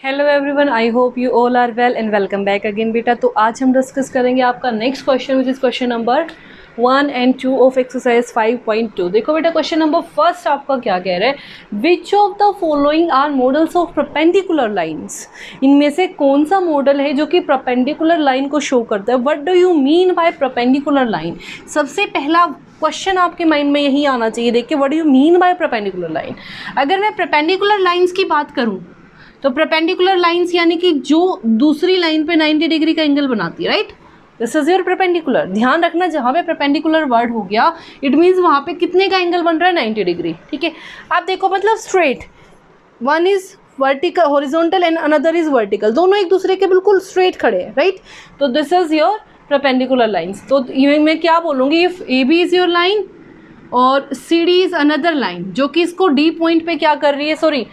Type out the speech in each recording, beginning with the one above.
Hello everyone, I hope you all are well and welcome back again बेटा। तो आज हम डिस्कस करेंगे आपका next question which is question number 1 and 2 of exercise 5.2। देखो बेटा, क्वेश्चन नंबर फर्स्ट आपका क्या कह रहा है, which of the following are models of perpendicular lines. इनमें से कौन सा मॉडल है जो कि परपेंडिकुलर लाइन को शो करता है। What do you mean by perpendicular line. सबसे पहला क्वेश्चन आपके माइंड में यही आना चाहिए, देखिए what do you mean by perpendicular line. अगर मैं परपेंडिकुलर लाइन्स की बात करूँ तो परपेंडिकुलर लाइंस यानी कि जो दूसरी लाइन पे 90 डिग्री का एंगल बनाती है, right. This is your perpendicular. ध्यान रखना, जहाँ पे परपेंडिकुलर वर्ड हो गया इट मीन्स वहाँ पे कितने का एंगल बन रहा है, 90 डिग्री। ठीक है, आप देखो मतलब straight, one is vertical horizontal and another is vertical, दोनों एक दूसरे के बिल्कुल स्ट्रेट खड़े हैं, राइट। तो this is your perpendicular lines. तो मैं क्या बोलूँगी, if A B is your line और C D is another line जो कि इसको डी पॉइंट पे क्या कर रही है, sorry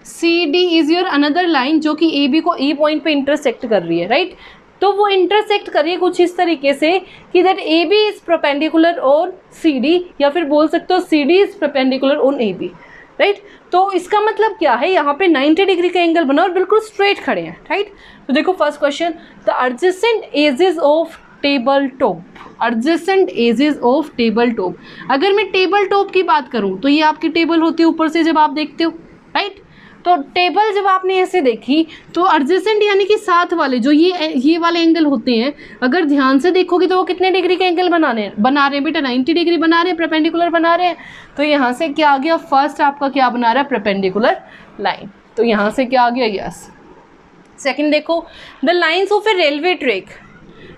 C D is your another line जो कि ए बी को ई पॉइंट पे इंटरसेक्ट कर रही है, राइट। तो वो इंटरसेक्ट कर रही है कुछ इस तरीके से कि that A B is perpendicular on C D, या फिर बोल सकते हो C D is perpendicular on A B, right. तो इसका मतलब क्या है, यहाँ पे 90 डिग्री का एंगल बना और बिल्कुल स्ट्रेट खड़े हैं, राइट। तो देखो first question, the adjacent edges of table top. Adjacent edges of table top. अगर मैं टेबल टॉप की बात करूँ तो ये आपकी टेबल होती है ऊपर से जब आप देखते हो, राइट। तो टेबल जब आपने ऐसे देखी तो एडजेसेंट यानी कि साथ वाले जो ये वाले एंगल होते हैं, अगर ध्यान से देखोगे तो वो कितने डिग्री के एंगल बना रहे हैं बेटा, 90 डिग्री बना रहे हैं, परपेंडिकुलर बना रहे हैं। तो यहाँ से क्या आ गया, फर्स्ट आपका क्या बना रहा है, परपेंडिकुलर लाइन। तो यहाँ से क्या आ गया, यस। सेकंड देखो, the lines of A railway track.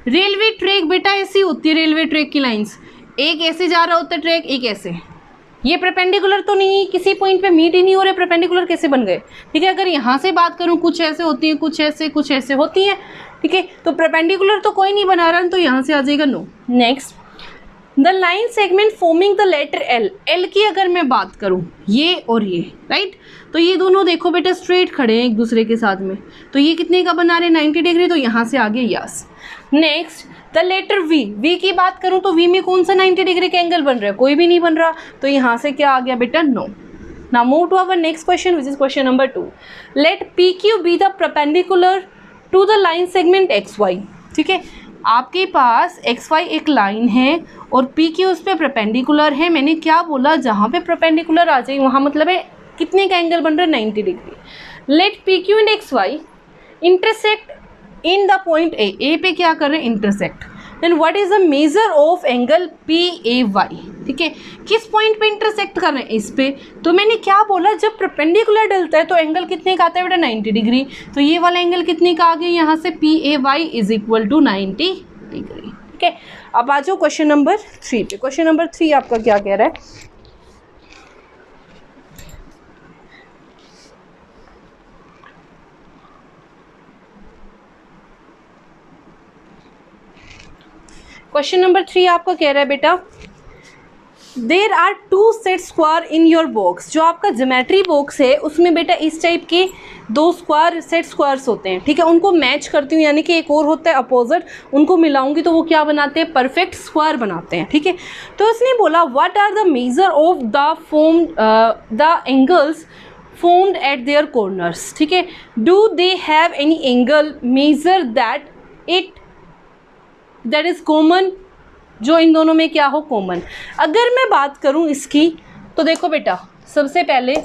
Railway track बेटा ऐसी होती है, रेलवे ट्रैक की लाइन्स, एक ऐसे जा रहा होता है ट्रैक, एक ऐसे। ये परपेंडिकुलर तो नहीं, किसी पॉइंट पे मीट ही नहीं हो रहे, परपेंडिकुलर कैसे बन गए। ठीक है, अगर यहाँ से बात करूँ कुछ ऐसे होती हैं, कुछ ऐसे होती हैं। ठीक है, तो परपेंडिकुलर तो कोई नहीं बना रहा, तो यहाँ से आ जाएगा no. Next, the line segment forming the letter L. L की अगर मैं बात करूँ, ये और ये, राइट। तो ये दोनों देखो बेटा स्ट्रेट खड़े हैं एक दूसरे के साथ में, तो ये कितने का बना रहे, 90 डिग्री। तो यहाँ से आगे yes. Next, the letter V. V की बात करूं तो वी में कौन सा 90 डिग्री का एंगल बन रहा है, कोई भी नहीं बन रहा। तो यहाँ से क्या आ गया बेटा, no. Now move to our next question which is question number 2। Let P Q be the perpendicular to the line segment X Y. ठीक है, आपके पास एक्स वाई एक लाइन है और पी क्यू उस पर परपेंडिकुलर है। मैंने क्या बोला, जहाँ पे परपेंडिकुलर आ जाए वहाँ मतलब है कितने का एंगल बन रहा है, 90 degree. Let P Q and X Y intersect in the point A. A पे क्या कर रहे हैं, intersect. Then what is the measure of angle P A Y. ठीक है, किस पॉइंट पे इंटरसेक्ट कर रहे हैं, इस पे। तो मैंने क्या बोला, जब परपेंडिकुलर डलता है तो एंगल कितने का आता है बेटा, 90 डिग्री। तो ये वाला एंगल कितने का आ गया, यहाँ से P A Y is equal to 90 degree. ठीक है, अब आ जाओ क्वेश्चन नंबर 3 पे। क्वेश्चन नंबर 3 आपका क्या कह रहा है, क्वेश्चन नंबर 3 आपका कह रहा है बेटा, there are 2 set square in your box. जो आपका ज्योमेट्री बॉक्स है उसमें बेटा इस टाइप के 2 स्क्वायर सेट स्क्वायर्स होते हैं। ठीक है, उनको मैच करती हूँ, यानी कि एक और होता है अपोजिट, उनको मिलाऊंगी तो वो क्या बनाते हैं, परफेक्ट स्क्वायर बनाते हैं। ठीक है, तो उसने बोला what are the measure of the angles formed at their corners। ठीक है, do they have any angle measure that is common, जो इन दोनों में क्या हो, कॉमन। अगर मैं बात करूं इसकी तो देखो बेटा, सबसे पहले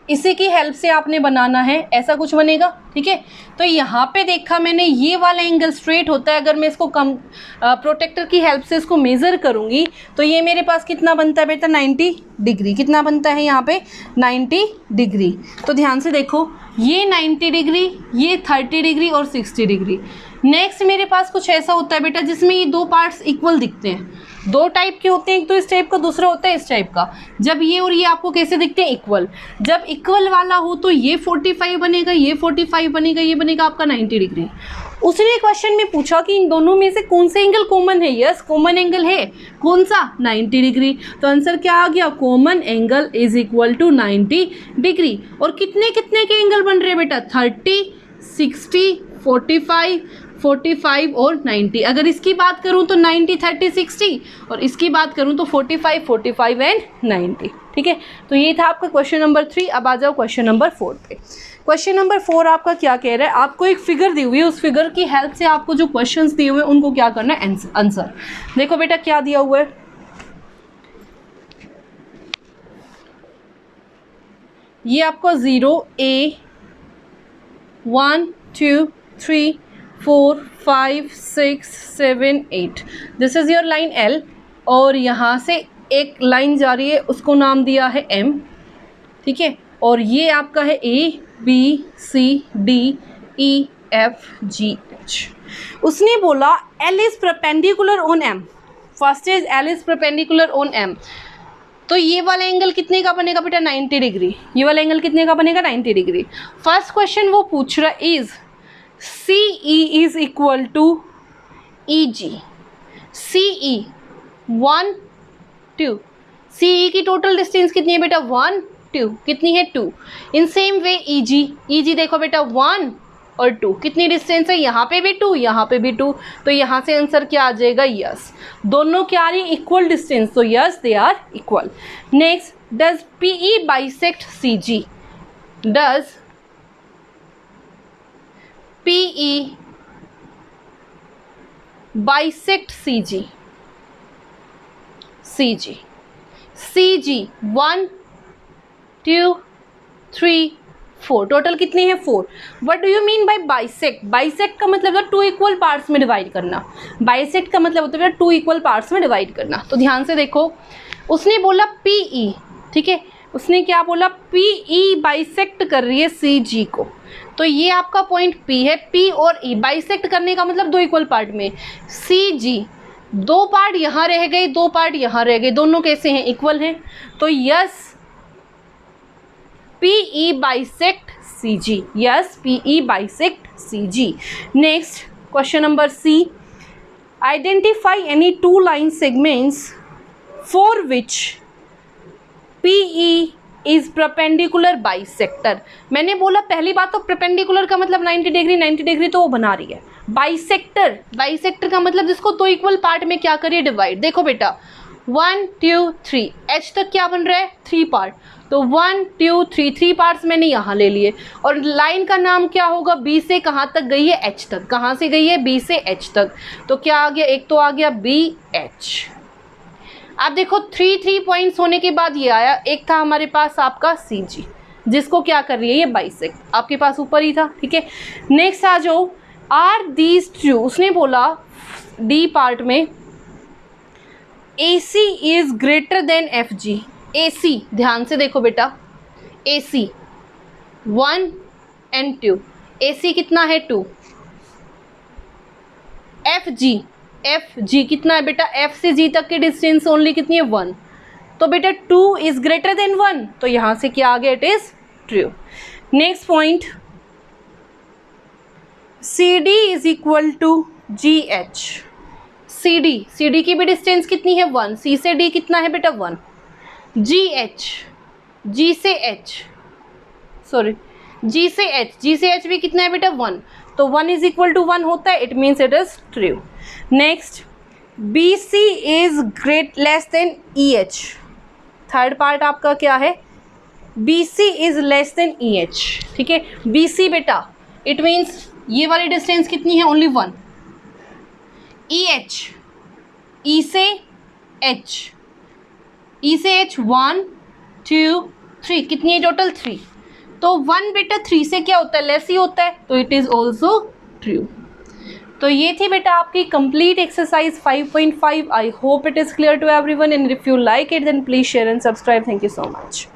इसी की हेल्प से आपने बनाना है, ऐसा कुछ बनेगा। ठीक है, तो यहाँ पे देखा मैंने ये वाला एंगल स्ट्रेट होता है। अगर मैं इसको प्रोटेक्टर की हेल्प से इसको मेज़र करूँगी तो ये मेरे पास कितना बनता है बेटा, 90 डिग्री। कितना बनता है यहाँ पे, 90 डिग्री। तो ध्यान से देखो, ये 90 डिग्री, ये 30 डिग्री और 60 डिग्री। नेक्स्ट मेरे पास कुछ ऐसा होता है बेटा जिसमें ये 2 पार्ट्स इक्वल दिखते हैं। 2 टाइप के होते हैं, एक तो इस टाइप का, दूसरा होता है इस टाइप का। जब ये और ये आपको कैसे दिखते हैं, इक्वल। जब इक्वल वाला हो तो ये 45 बनेगा, ये 45 बनेगा, ये बनेगा आपका 90 डिग्री। उसने क्वेश्चन में पूछा कि इन दोनों में से कौन से एंगल कॉमन है। यस, कॉमन एंगल है, कौन सा, 90 डिग्री। तो आंसर क्या आ गया, common angle is equal to 90 degree. और कितने कितने के एंगल बन रहे हैं बेटा, 30, 60, 45, 45 और 90। अगर इसकी बात करूं तो 90 30 60, और इसकी बात करूं तो 45 45 एंड 90। ठीक है, तो ये था आपका क्वेश्चन नंबर 3। अब आ जाओ क्वेश्चन नंबर 4 पे। क्वेश्चन नंबर 4 आपका क्या कह रहा है, आपको एक फिगर दी हुई है, उस फिगर की हेल्प से आपको जो क्वेश्चंस दिए हुए हैं उनको क्या करना है, आंसर। देखो बेटा क्या दिया हुआ है, ये आपको 0 A 1 2 3 4 5 6 7 8, this is your line L, और यहाँ से एक लाइन जा रही है, उसको नाम दिया है M। ठीक है, और ये आपका है A B C D E F G H। उसने बोला L is perpendicular on M, first is L is perpendicular on M, तो ये वाला एंगल कितने का बनेगा बेटा, 90 डिग्री। ये वाला एंगल कितने का बनेगा, 90 डिग्री। फर्स्ट क्वेश्चन वो पूछ रहा is CE is equal to EG। CE 1 2, CE की टोटल डिस्टेंस कितनी है बेटा, 1 2, कितनी है 2। इन सेम वे EG देखो बेटा 1 और 2, कितनी डिस्टेंस है, यहाँ पे भी 2 यहाँ पे भी 2, तो यहाँ से आंसर क्या आ जाएगा, यस। दोनों क्या आ रही है, इक्वल डिस्टेंस, तो yes they are equal. Next, does PE bisect CG, does PE bisect CG, CG 1 2 3 4, total कितने हैं 4। What do you mean by bisect, bisect का मतलब है 2 इक्वल पार्ट्स में डिवाइड करना, बाइसेक्ट का मतलब होता है 2 इक्वल पार्ट्स में डिवाइड करना। तो ध्यान से देखो, उसने बोला PE, ठीक है, उसने क्या बोला, PE बाइसेक्ट कर रही है CG को, तो ये आपका पॉइंट P है। P और E बाइसेक्ट करने का मतलब 2 इक्वल पार्ट में, CG 2 पार्ट यहाँ रह गए, 2 पार्ट यहाँ रह गए, दोनों कैसे हैं, इक्वल हैं, तो yes PE bisect CG, yes PE bisect CG। Next question number C, identify any 2 line segments for which PE is perpendicular bisector. मैंने बोला पहली बात तो परपेंडिकुलर का मतलब 90 डिग्री, 90 डिग्री तो वो बना रही है। बाइसेक्टर का मतलब जिसको 2 इक्वल पार्ट में क्या करिए, डिवाइड। देखो बेटा 1 2 3, H तक क्या बन रहा है, 3 पार्ट, तो 1 2 3 3 पार्ट्स मैंने यहाँ ले लिए, और लाइन का नाम क्या होगा, B से कहाँ तक गई है, H तक। कहाँ से गई है, B से H तक, तो क्या आ गया, एक तो आ गया BH। आप देखो 3 पॉइंट्स होने के बाद ये आया, एक था हमारे पास आपका CG, जिसको क्या कर रही है, ये बाइसेक्ट आपके पास ऊपर ही था। ठीक है, नेक्स्ट आ जाओ, आर दीज ट्रू, उसने बोला D पार्ट में AC is greater than FG। AC ध्यान से देखो बेटा, AC 1 and 2, AC कितना है 2, FG कितना है बेटा, F से G तक की डिस्टेंस ओनली कितनी है, 1, तो बेटा 2 इज ग्रेटर देन 1, तो यहाँ से क्या आ गया, it is true. Next point, CD is equal to GH। CD की भी डिस्टेंस कितनी है, 1, C से D कितना है बेटा, 1। G से H भी कितना है बेटा, 1, तो 1 इज इक्वल टू 1 होता है, it means it is true. Next, BC is great less than EH। Third part आपका क्या है, BC is less than EH। ठीक है, BC बेटा, इट मीन्स ये वाली डिस्टेंस कितनी है, ओनली 1। EH, E से H 1 2 3, कितनी है टोटल, 3, तो 1 बेटा 3 से क्या होता है, लेस ही होता है, तो इट इज़ ऑल्सो ट्रू। तो ये थी बेटा आपकी complete exercise 5.5। I hope it is clear to everyone, and if you like it then please share and subscribe. Thank you so much.